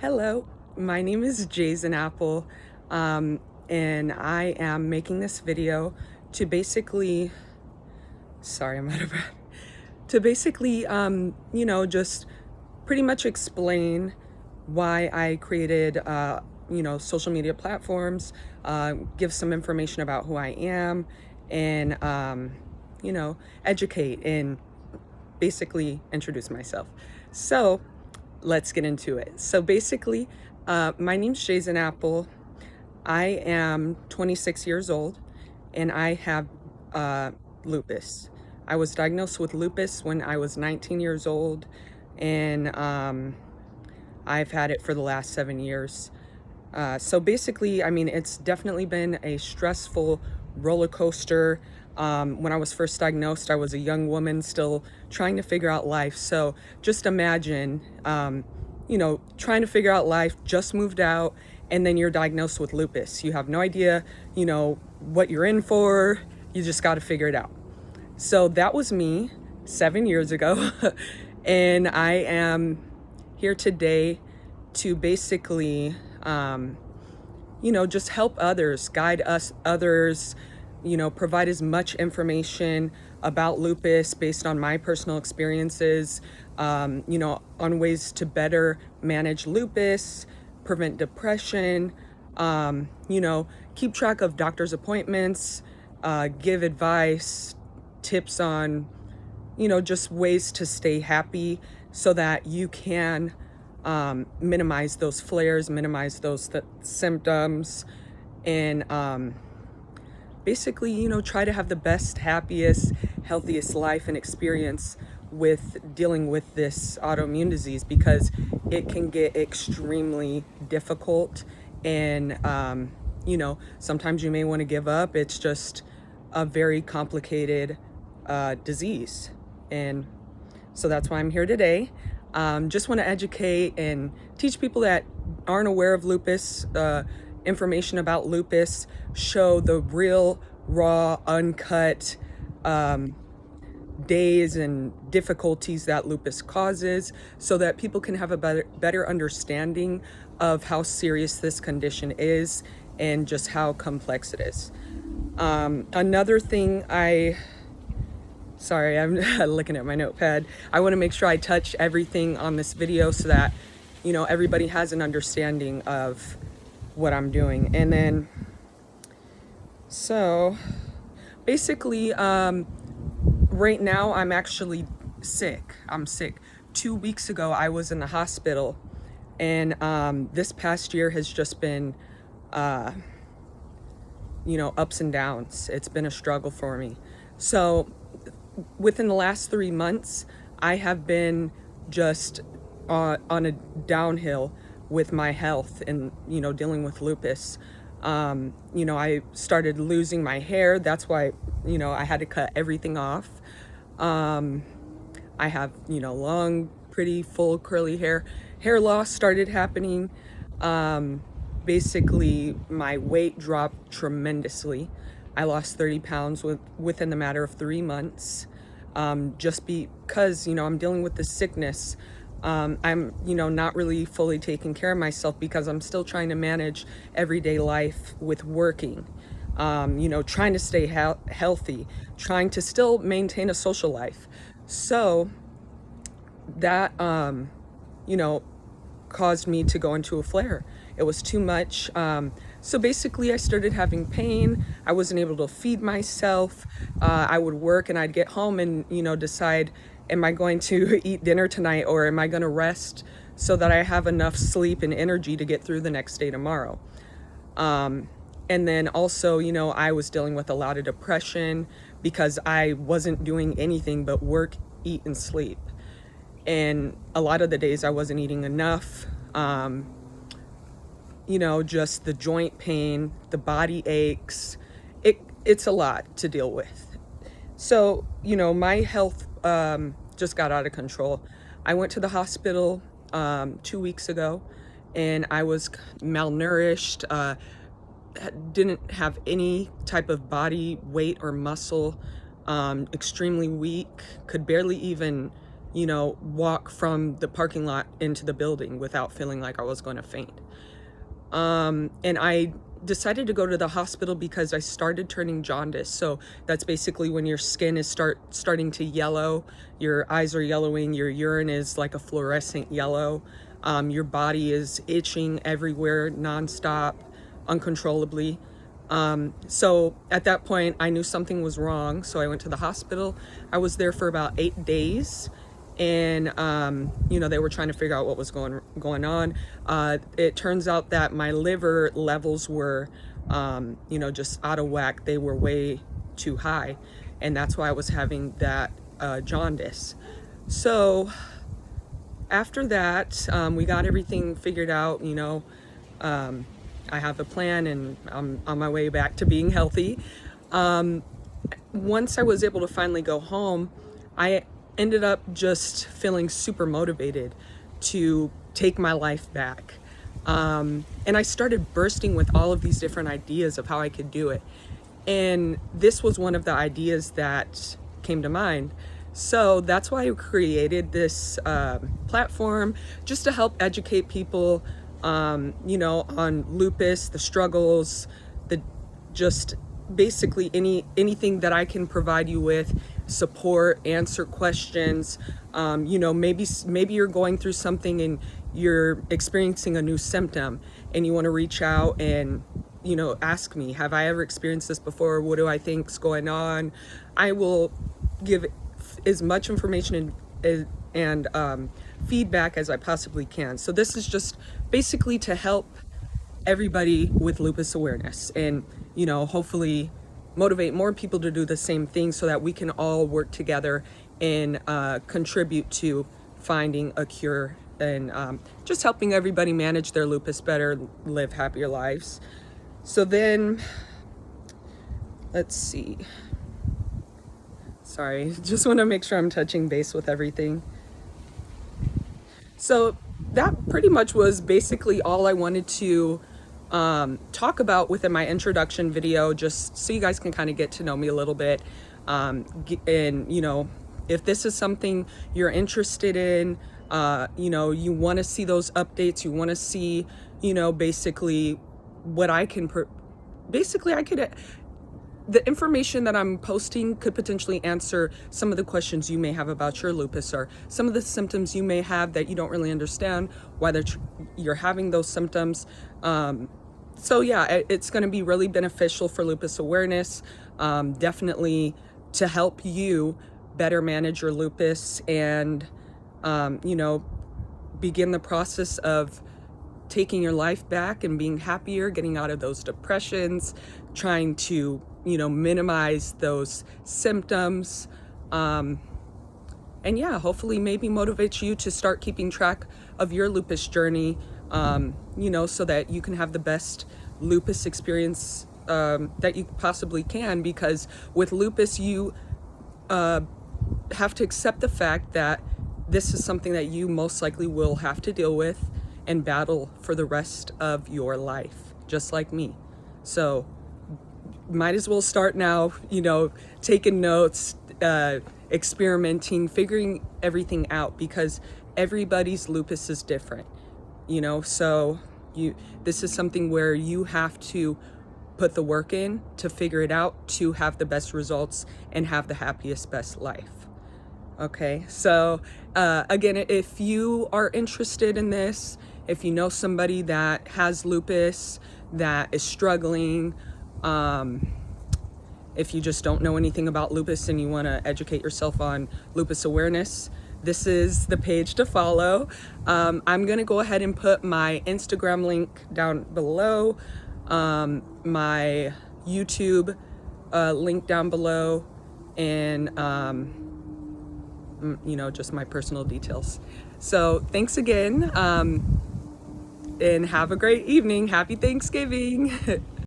Hello, my name is Jason Apple, and I am making this video to basically, sorry, I'm out of breath, to basically, just pretty much explain why I created, social media platforms, give some information about who I am, and, educate and basically introduce myself. So let's get into it. So basically, my name's Jason Apple. I am 26 years old and I have lupus. I was diagnosed with lupus when I was 19 years old, and I've had it for the last 7 years. So basically, I mean, it's definitely been a stressful roller coaster. When I was first diagnosed, I was a young woman still trying to figure out life. So just imagine, trying to figure out life, just moved out, and then you're diagnosed with lupus. You have no idea, what you're in for. You just got to figure it out. So that was me 7 years ago. And I am here today to basically, just help others, guide others, provide as much information about lupus based on my personal experiences, on ways to better manage lupus, prevent depression, keep track of doctor's appointments, give advice, tips on, just ways to stay happy so that you can minimize those flares, minimize those symptoms, and basically, try to have the best, happiest, healthiest life and experience with dealing with this autoimmune disease, because it can get extremely difficult. And, sometimes you may want to give up. It's just a very complicated disease. And so that's why I'm here today. Just want to educate and teach people that aren't aware of lupus, information about lupus, show the real, raw, uncut days and difficulties that lupus causes, so that people can have a better understanding of how serious this condition is and just how complex it is. Another thing Sorry, I'm looking at my notepad. I want to make sure I touch everything on this video so that, everybody has an understanding of what I'm doing. And then, so basically, right now I'm actually sick. I'm sick. 2 weeks ago, I was in the hospital, and this past year has just been, ups and downs. It's been a struggle for me. So within the last 3 months, I have been just on a downhill with my health and, dealing with lupus. I started losing my hair. That's why, I had to cut everything off. I have, long, pretty, full, curly hair. Hair loss started happening. Basically, my weight dropped tremendously. I lost 30 pounds within the matter of 3 months, just because, I'm dealing with this sickness. I'm, not really fully taking care of myself because I'm still trying to manage everyday life with working, trying to stay healthy, trying to still maintain a social life. So that, caused me to go into a flare. It was too much. So basically, I started having pain. I wasn't able to feed myself. I would work and I'd get home and, decide, am I going to eat dinner tonight, or am I going to rest so that I have enough sleep and energy to get through the next day tomorrow? And then also, I was dealing with a lot of depression because I wasn't doing anything but work, eat, and sleep. And a lot of the days I wasn't eating enough. Just the joint pain, the body aches. It's a lot to deal with. So, my health just got out of control. I went to the hospital 2 weeks ago, and I was malnourished, didn't have any type of body weight or muscle, extremely weak, could barely even, walk from the parking lot into the building without feeling like I was going to faint. And I decided to go to the hospital because I started turning jaundice. So that's basically when your skin is starting to yellow, your eyes are yellowing, your urine is like a fluorescent yellow, your body is itching everywhere nonstop, uncontrollably. So at that point, I knew something was wrong. So I went to the hospital. I was there for about 8 days. And they were trying to figure out what was going on. It turns out that my liver levels were just out of whack. They were way too high, and that's why I was having that jaundice. So after that, we got everything figured out. I have a plan, and I'm on my way back to being healthy. Once I was able to finally go home, I ended up just feeling super motivated to take my life back. And I started bursting with all of these different ideas of how I could do it. And this was one of the ideas that came to mind. So that's why I created this platform, just to help educate people, on lupus, the struggles, just basically anything that I can provide you with, support, answer questions. Maybe you're going through something and you're experiencing a new symptom and you want to reach out and ask me, have I ever experienced this before? What do I think's going on? I will give as much information and feedback as I possibly can. So this is just basically to help everybody with lupus awareness, and hopefully motivate more people to do the same thing so that we can all work together and contribute to finding a cure, and just helping everybody manage their lupus better, live happier lives. So then, let's see. Sorry, just want to make sure I'm touching base with everything. So that pretty much was basically all I wanted to talk about within my introduction video, just so you guys can kind of get to know me a little bit. And if this is something you're interested in, you want to see those updates, you want to see, basically what I can, the information that I'm posting could potentially answer some of the questions you may have about your lupus, or some of the symptoms you may have that you don't really understand why you're having those symptoms. So yeah, it's going to be really beneficial for lupus awareness, definitely to help you better manage your lupus and, begin the process of taking your life back and being happier, getting out of those depressions, trying to, minimize those symptoms. And yeah, hopefully maybe motivate you to start keeping track of your lupus journey, so that you can have the best lupus experience that you possibly can. Because with lupus, you have to accept the fact that this is something that you most likely will have to deal with and battle for the rest of your life, just like me. So might as well start now, taking notes, experimenting, figuring everything out, because everybody's lupus is different, so this is something where you have to put the work in to figure it out, to have the best results and have the happiest, best life. Okay, so again, if you are interested in this, if you know somebody that has lupus, that is struggling, if you just don't know anything about lupus and you want to educate yourself on lupus awareness, this is the page to follow. I'm going to go ahead and put my Instagram link down below, my YouTube link down below, and just my personal details. So thanks again, and have a great evening. Happy Thanksgiving.